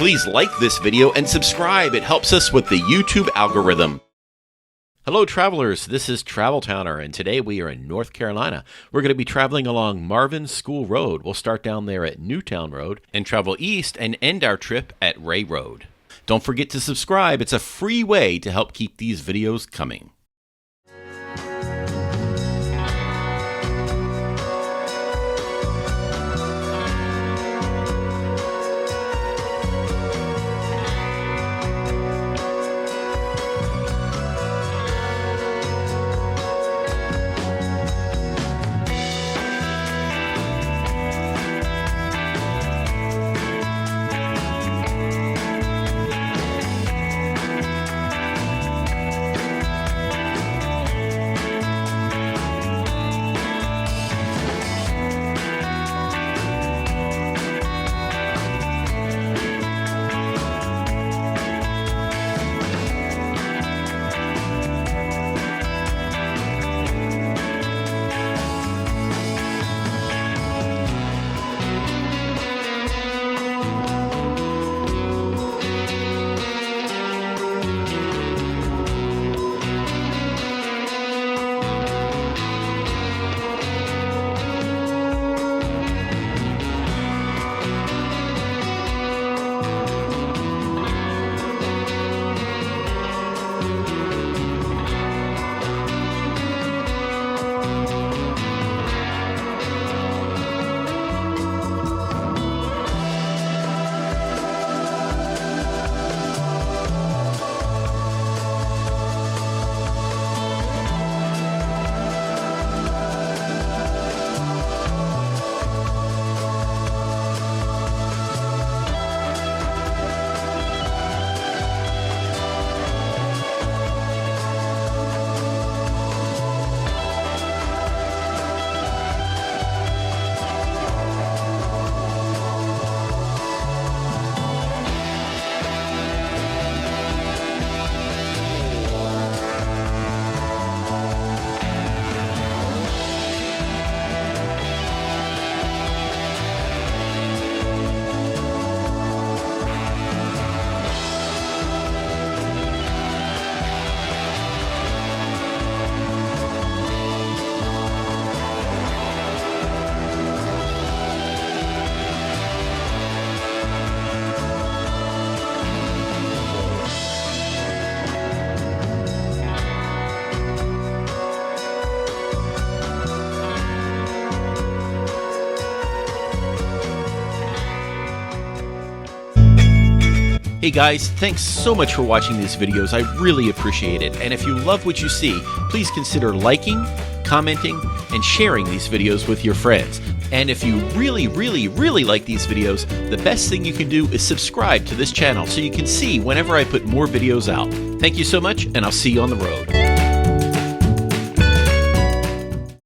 Please like this video and subscribe. It helps us with the YouTube algorithm. Hello travelers, this is Travel Towner, and today we are in North Carolina. We're going to be traveling along Marvin School Road. We'll start down there at Newtown Road and travel east and end our trip at Rea Road. Don't forget to subscribe. It's a free way to help keep these videos coming. Hey guys, thanks so much for watching these videos. I really appreciate it. And if you love what you see, please consider liking, commenting, and sharing these videos with your friends. And if you really like these videos, the best thing you can do is subscribe to this channel so you can see whenever I put more videos out. Thank you so much, and I'll see you on the road.